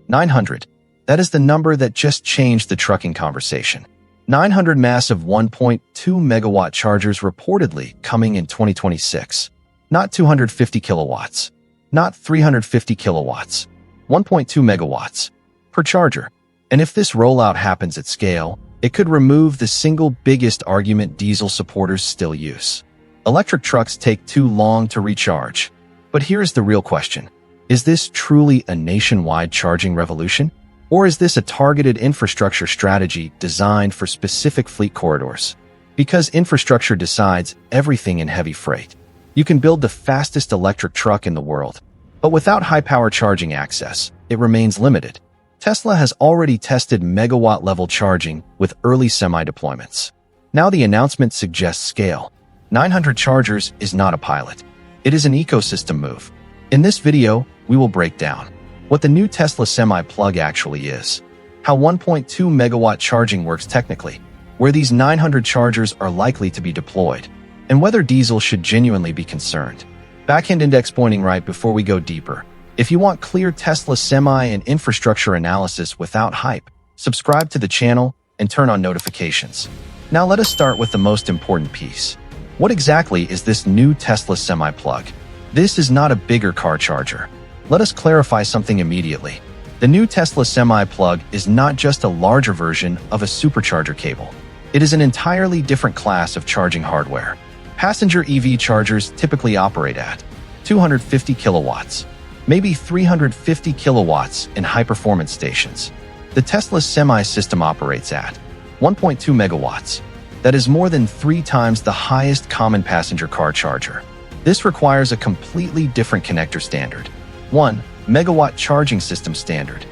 900. That is the number that just changed the trucking conversation. 900 massive 1.2 megawatt chargers reportedly coming in 2026. Not 250 kilowatts. Not 350 kilowatts. 1.2 megawatts per charger. And if this rollout happens at scale, it could remove the single biggest argument diesel supporters still use. Electric trucks take too long to recharge. But here's the real question. Is this truly a nationwide charging revolution? Or is this a targeted infrastructure strategy designed for specific fleet corridors? Because infrastructure decides everything in heavy freight. You can build the fastest electric truck in the world, but without high-power charging access, it remains limited. Tesla has already tested megawatt-level charging with early semi-deployments. Now the announcement suggests scale. 900 chargers is not a pilot. It is an ecosystem move. In this video, we will break down what the new Tesla Semi-Plug actually is, how 1.2 megawatt charging works technically, where these 900 chargers are likely to be deployed, and whether diesel should genuinely be concerned. Backend index pointing right before we go deeper. If you want clear Tesla Semi and infrastructure analysis without hype, subscribe to the channel and turn on notifications. Now let us start with the most important piece. What exactly is this new Tesla Semi-Plug? This is not a bigger car charger. Let us clarify something immediately. The new Tesla Semi-Plug is not just a larger version of a supercharger cable. It is an entirely different class of charging hardware. Passenger EV chargers typically operate at 250 kilowatts, maybe 350 kilowatts in high-performance stations. The Tesla Semi system operates at 1.2 megawatts. That is more than 3 times the highest common passenger car charger. This requires a completely different connector standard. 1. Megawatt Charging System standard.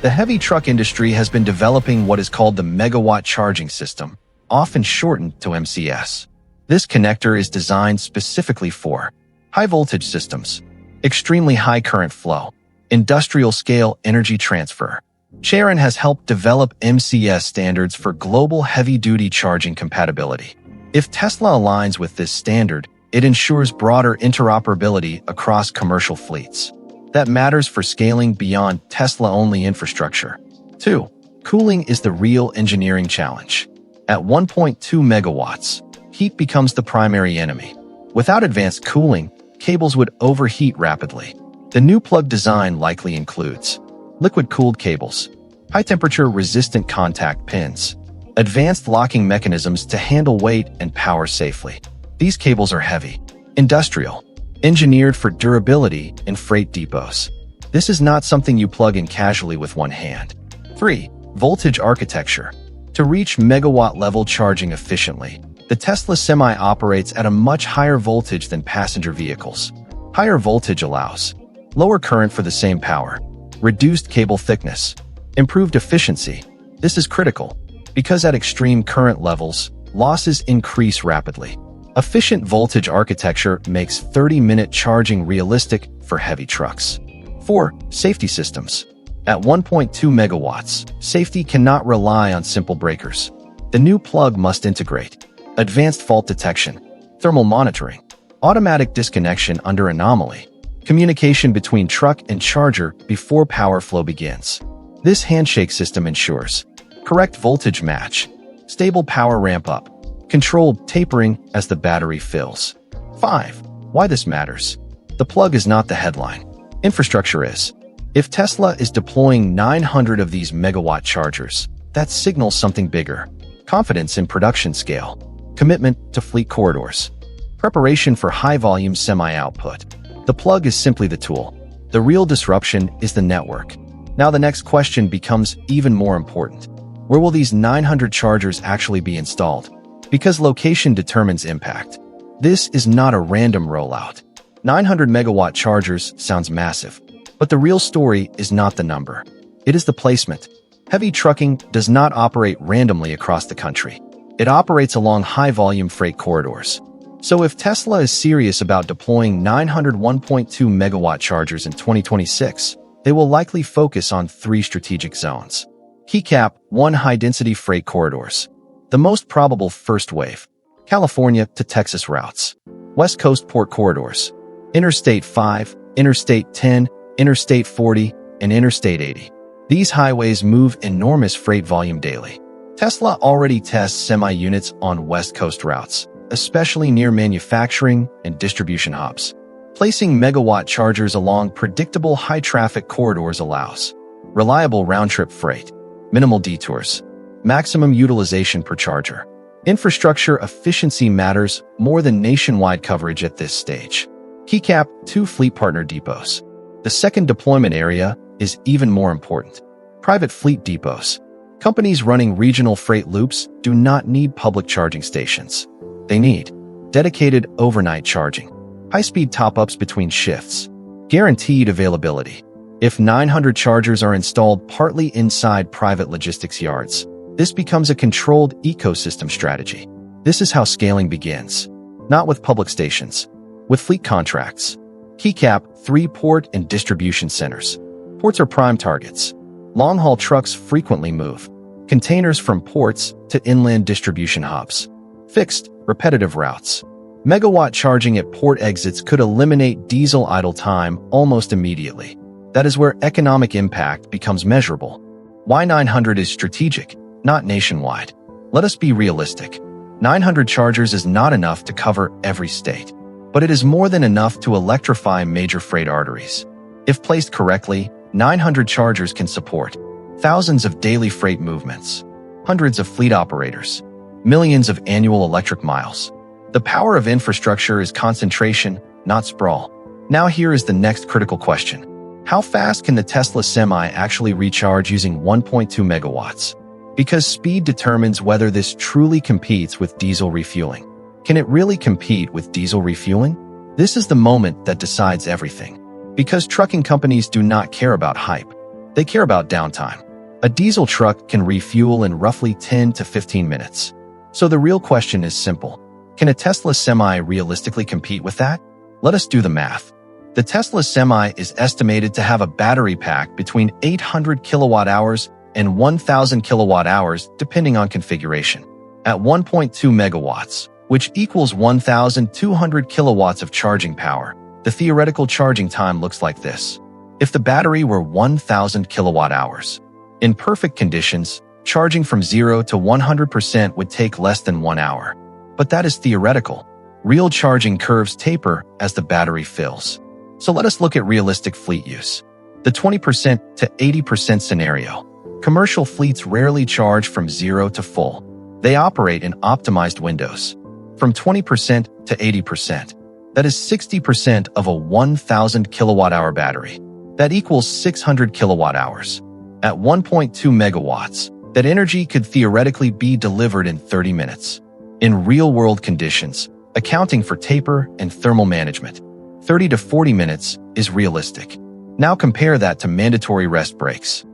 The heavy truck industry has been developing what is called the Megawatt Charging System, often shortened to MCS. This connector is designed specifically for high-voltage systems, extremely high current flow, industrial-scale energy transfer. Sharon has helped develop MCS standards for global heavy-duty charging compatibility. If Tesla aligns with this standard, it ensures broader interoperability across commercial fleets. That matters for scaling beyond Tesla-only infrastructure. 2. Cooling is the real engineering challenge. At 1.2 megawatts, heat becomes the primary enemy. Without advanced cooling, cables would overheat rapidly. The new plug design likely includes liquid-cooled cables, high-temperature resistant contact pins, advanced locking mechanisms to handle weight and power safely. These cables are heavy, industrial, engineered for durability in freight depots. This is not something you plug in casually with one hand. 3. Voltage architecture. To reach megawatt-level charging efficiently, the Tesla Semi operates at a much higher voltage than passenger vehicles. Higher voltage allows lower current for the same power, reduced cable thickness, improved efficiency. This is critical because at extreme current levels, losses increase rapidly. Efficient voltage architecture makes 30-minute charging realistic for heavy trucks. 4. Safety systems. At 1.2 megawatts, safety cannot rely on simple breakers. The new plug must integrate advanced fault detection, thermal monitoring, automatic disconnection under anomaly, communication between truck and charger before power flow begins. This handshake system ensures correct voltage match, stable power ramp-up, controlled tapering as the battery fills. 5. Why this matters. The plug is not the headline. Infrastructure is. If Tesla is deploying 900 of these megawatt chargers, that signals something bigger. Confidence in production scale. Commitment to fleet corridors. Preparation for high-volume semi-output. The plug is simply the tool. The real disruption is the network. Now the next question becomes even more important. Where will these 900 chargers actually be installed? Because location determines impact. This is not a random rollout. 900 megawatt chargers sounds massive, but the real story is not the number. It is the placement. Heavy trucking does not operate randomly across the country. It operates along high-volume freight corridors. So if Tesla is serious about deploying 900 1.2 megawatt chargers in 2026, they will likely focus on 3 strategic zones. Key cap 1 high-density freight corridors. The most probable first wave, California to Texas routes, West Coast port corridors, Interstate 5, Interstate 10, Interstate 40, and Interstate 80. These highways move enormous freight volume daily. Tesla already tests semi-units on West Coast routes, especially near manufacturing and distribution hubs. Placing megawatt chargers along predictable high-traffic corridors allows reliable round-trip freight, minimal detours, maximum utilization per charger. Infrastructure efficiency matters more than nationwide coverage at this stage. Keycap 2 fleet partner depots. The second deployment area is even more important. Private fleet depots. Companies running regional freight loops do not need public charging stations. They need dedicated overnight charging, high-speed top-ups between shifts, guaranteed availability. If 900 chargers are installed partly inside private logistics yards, this becomes a controlled ecosystem strategy. This is how scaling begins, not with public stations, with fleet contracts. Keycap 3 port and distribution centers. Ports are prime targets. Long-haul trucks frequently move containers from ports to inland distribution hubs. Fixed, repetitive routes. Megawatt charging at port exits could eliminate diesel idle time almost immediately. That is where economic impact becomes measurable. Why 900 is strategic, not nationwide. Let us be realistic. 900 chargers is not enough to cover every state, but it is more than enough to electrify major freight arteries. If placed correctly, 900 chargers can support thousands of daily freight movements, hundreds of fleet operators, millions of annual electric miles. The power of infrastructure is concentration, not sprawl. Now here is the next critical question. How fast can the Tesla Semi actually recharge using 1.2 megawatts? Because speed determines whether this truly competes with diesel refueling. Can it really compete with diesel refueling? This is the moment that decides everything. Because trucking companies do not care about hype. They care about downtime. A diesel truck can refuel in roughly 10 to 15 minutes. So the real question is simple. Can a Tesla Semi realistically compete with that? Let us do the math. The Tesla Semi is estimated to have a battery pack between 800 kilowatt hours and 1,000 kilowatt hours depending on configuration. At 1.2 megawatts, which equals 1,200 kilowatts of charging power, the theoretical charging time looks like this. If the battery were 1,000 kilowatt hours, in perfect conditions, charging from 0 to 100% would take less than 1 hour. But that is theoretical. Real charging curves taper as the battery fills. So let us look at realistic fleet use. The 20% to 80% scenario. Commercial fleets rarely charge from 0 to full. They operate in optimized windows. From 20% to 80%. That is 60% of a 1,000 kilowatt-hour battery. That equals 600 kilowatt-hours. At 1.2 megawatts, that energy could theoretically be delivered in 30 minutes. In real-world conditions, accounting for taper and thermal management, 30 to 40 minutes is realistic. Now compare that to mandatory rest breaks.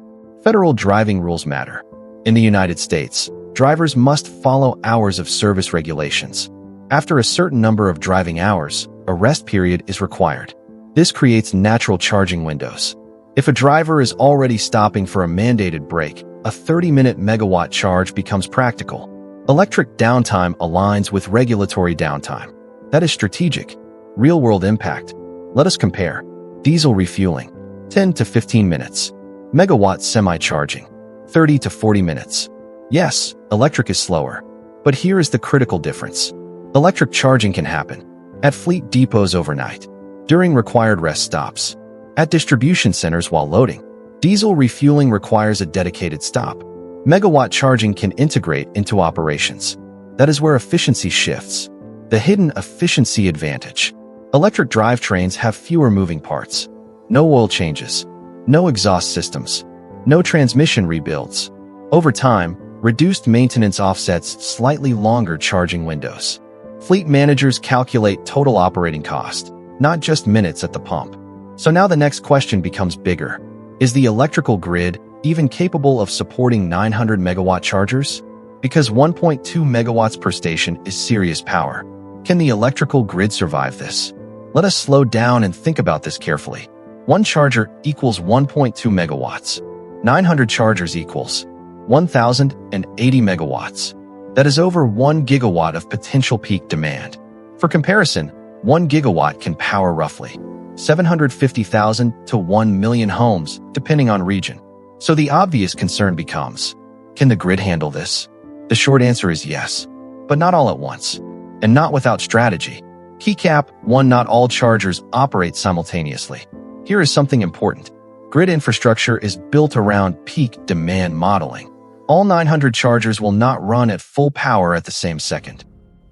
Federal driving rules matter. In the United States, drivers must follow hours of service regulations. After a certain number of driving hours, a rest period is required. This creates natural charging windows. If a driver is already stopping for a mandated break, a 30-minute megawatt charge becomes practical. Electric downtime aligns with regulatory downtime. That is strategic. Real-world impact. Let us compare. Diesel refueling, 10 to 15 minutes. Megawatt semi-charging, 30 to 40 minutes. Yes, electric is slower. But here is the critical difference. Electric charging can happen at fleet depots overnight, during required rest stops, at distribution centers while loading. Diesel refueling requires a dedicated stop. Megawatt charging can integrate into operations. That is where efficiency shifts. The hidden efficiency advantage. Electric drivetrains have fewer moving parts. No oil changes. No exhaust systems. No transmission rebuilds. Over time, reduced maintenance offsets slightly longer charging windows. Fleet managers calculate total operating cost, not just minutes at the pump. So now the next question becomes bigger. Is the electrical grid even capable of supporting 900 megawatt chargers? Because 1.2 megawatts per station is serious power. Can the electrical grid survive this? Let us slow down and think about this carefully. One charger equals 1.2 megawatts. 900 chargers equals 1,080 megawatts. That is over 1 gigawatt of potential peak demand. For comparison, 1 gigawatt can power roughly 750,000 to 1 million homes, depending on region. So the obvious concern becomes, can the grid handle this? The short answer is yes, but not all at once, and not without strategy. Keycap 1. Not all chargers operate simultaneously. Here is something important. Grid infrastructure is built around peak demand modeling. All 900 chargers will not run at full power at the same second.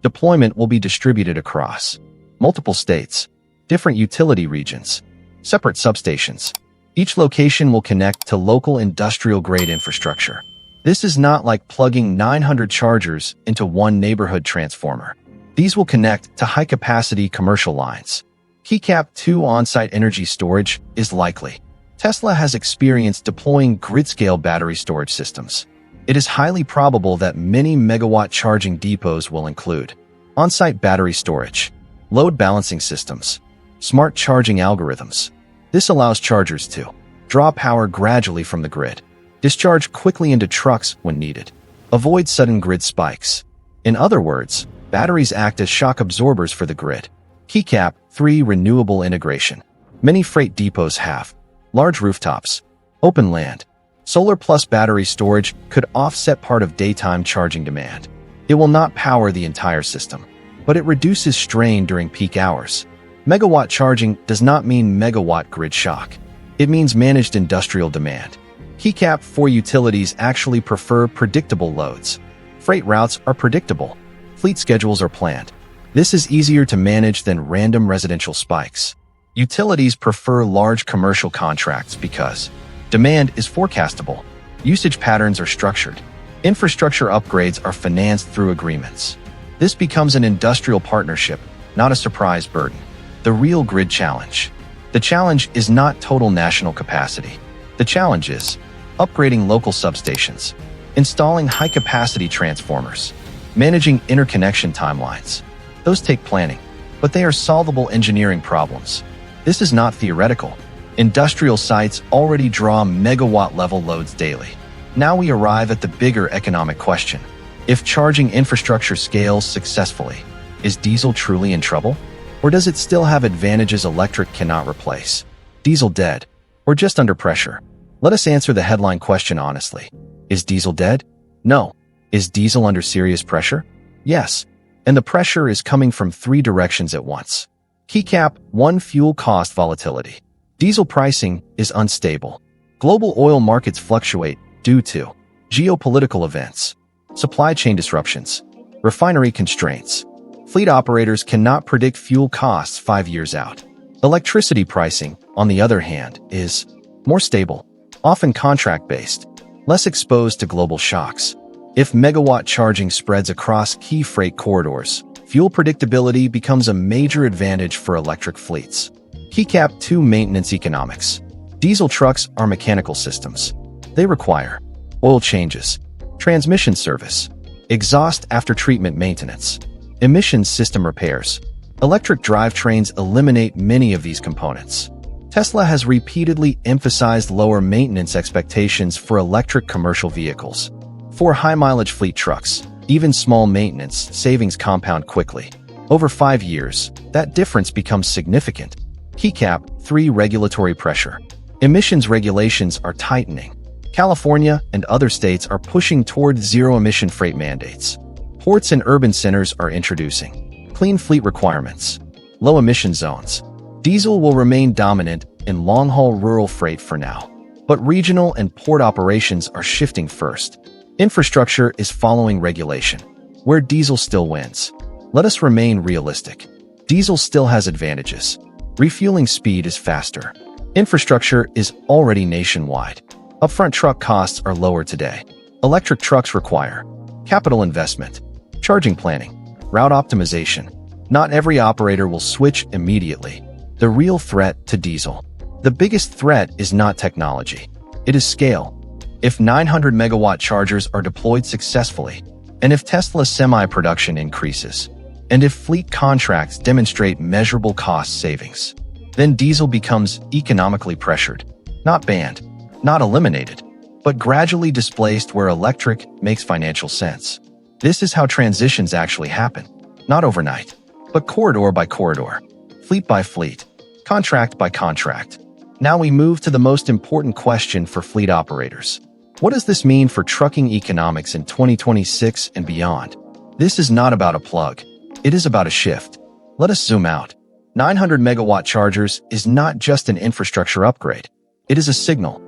Deployment will be distributed across multiple states, different utility regions, separate substations. Each location will connect to local industrial-grade infrastructure. This is not like plugging 900 chargers into one neighborhood transformer. These will connect to high-capacity commercial lines. Keycap 2. On-site energy storage is likely. Tesla has experience deploying grid-scale battery storage systems. It is highly probable that many megawatt charging depots will include on-site battery storage, load balancing systems, smart charging algorithms. This allows chargers to draw power gradually from the grid, discharge quickly into trucks when needed, avoid sudden grid spikes. In other words, batteries act as shock absorbers for the grid. Keycap 3. Renewable integration. Many freight depots have large rooftops, open land. Solar plus battery storage could offset part of daytime charging demand. It will not power the entire system, but it reduces strain during peak hours. Megawatt charging does not mean megawatt grid shock. It means managed industrial demand. Keycap 4. Utilities actually prefer predictable loads. Freight routes are predictable. Fleet schedules are planned. This is easier to manage than random residential spikes. Utilities prefer large commercial contracts because demand is forecastable. Usage patterns are structured. Infrastructure upgrades are financed through agreements. This becomes an industrial partnership, not a surprise burden. The real grid challenge. The challenge is not total national capacity. The challenge is upgrading local substations, installing high-capacity transformers, managing interconnection timelines. Those take planning, but they are solvable engineering problems. This is not theoretical. Industrial sites already draw megawatt-level loads daily. Now we arrive at the bigger economic question. If charging infrastructure scales successfully, is diesel truly in trouble? Or does it still have advantages electric cannot replace? Diesel dead? Or just under pressure? Let us answer the headline question honestly. Is diesel dead? No. Is diesel under serious pressure? Yes. And the pressure is coming from 3 directions at once. Keycap 1. Fuel cost volatility. Diesel pricing is unstable. Global oil markets fluctuate due to geopolitical events, supply chain disruptions, refinery constraints. Fleet operators cannot predict fuel costs 5 years out. Electricity pricing, on the other hand, is more stable, often contract-based, less exposed to global shocks. If megawatt charging spreads across key freight corridors, fuel predictability becomes a major advantage for electric fleets. Keycap 2. Maintenance economics. Diesel trucks are mechanical systems. They require oil changes, transmission service, exhaust after-treatment maintenance, emissions system repairs. Electric drivetrains eliminate many of these components. Tesla has repeatedly emphasized lower maintenance expectations for electric commercial vehicles. For high-mileage fleet trucks, even small maintenance savings compound quickly. Over 5 years, that difference becomes significant. Keycap 3. Regulatory pressure. Emissions regulations are tightening. California and other states are pushing toward zero-emission freight mandates. Ports and urban centers are introducing clean fleet requirements, low-emission zones. Diesel will remain dominant in long-haul rural freight for now, but regional and port operations are shifting first. Infrastructure is following regulation, where diesel still wins. Let us remain realistic. Diesel still has advantages. Refueling speed is faster. Infrastructure is already nationwide. Upfront truck costs are lower today. Electric trucks require capital investment, charging planning, route optimization. Not every operator will switch immediately. The real threat to diesel. The biggest threat is not technology. It is scale. If 900 megawatt chargers are deployed successfully, and if Tesla semi-production increases, and if fleet contracts demonstrate measurable cost savings, then diesel becomes economically pressured, not banned, not eliminated, but gradually displaced where electric makes financial sense. This is how transitions actually happen, not overnight, but corridor by corridor, fleet by fleet, contract by contract. Now we move to the most important question for fleet operators. What does this mean for trucking economics in 2026 and beyond? This is not about a plug. It is about a shift. Let us zoom out. 900 megawatt chargers is not just an infrastructure upgrade. It is a signal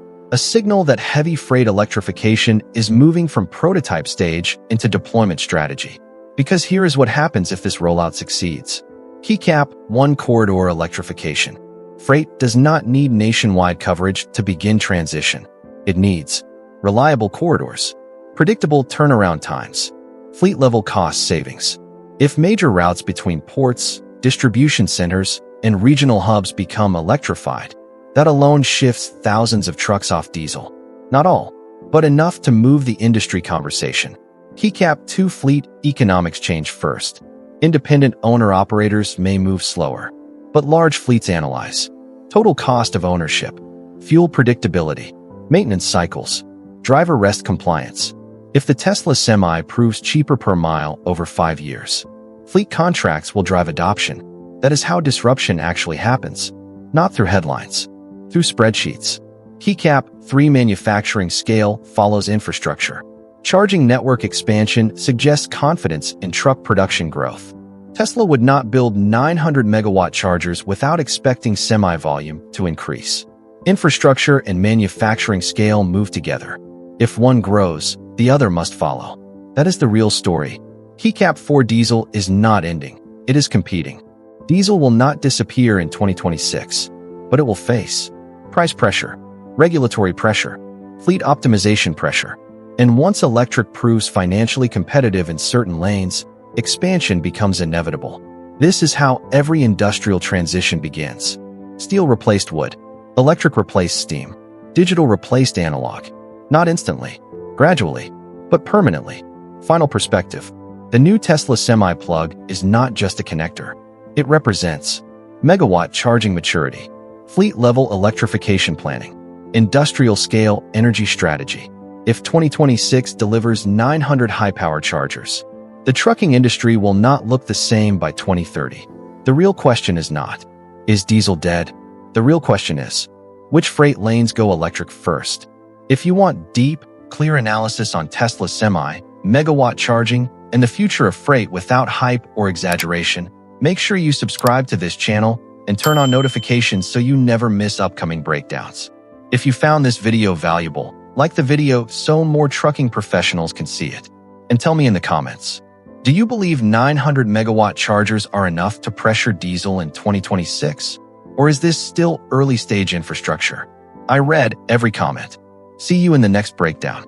that heavy freight electrification is moving from prototype stage into deployment strategy. Because here is what happens if this rollout succeeds. Keycap: one corridor electrification. Freight does not need nationwide coverage to begin transition. It needs reliable corridors, predictable turnaround times, fleet-level cost savings. If major routes between ports, distribution centers, and regional hubs become electrified, that alone shifts thousands of trucks off diesel. Not all, but enough to move the industry conversation. Keycap 2 fleet economics change first. Independent owner-operators may move slower, but large fleets analyze total cost of ownership, fuel predictability, maintenance cycles, driver rest compliance. If the Tesla Semi proves cheaper per mile over 5 years, fleet contracts will drive adoption. That is how disruption actually happens, not through headlines, through spreadsheets. Keycap 3 manufacturing scale follows infrastructure. Charging network expansion suggests confidence in truck production growth. Tesla would not build 900 megawatt chargers without expecting semi-volume to increase. Infrastructure and manufacturing scale move together. If one grows, the other must follow. That is the real story. Keycap 4 diesel is not ending. It is competing. Diesel will not disappear in 2026, but it will face price pressure, regulatory pressure, fleet optimization pressure. And once electric proves financially competitive in certain lanes, expansion becomes inevitable. This is how every industrial transition begins. Steel replaced wood. Electric replaced steam. Digital replaced analog. Not instantly, gradually, but permanently. Final perspective. The new Tesla Semi plug is not just a connector. It represents megawatt charging maturity, fleet-level electrification planning, industrial-scale energy strategy. If 2026 delivers 900 high-power chargers, the trucking industry will not look the same by 2030. The real question is not, is diesel dead? The real question is, which freight lanes go electric first? If you want deep, clear analysis on Tesla Semi, megawatt charging, and the future of freight without hype or exaggeration, make sure you subscribe to this channel and turn on notifications so you never miss upcoming breakdowns. If you found this video valuable, like the video so more trucking professionals can see it. And tell me in the comments, do you believe 900 megawatt chargers are enough to pressure diesel in 2026? Or is this still early stage infrastructure? I read every comment. See you in the next breakdown.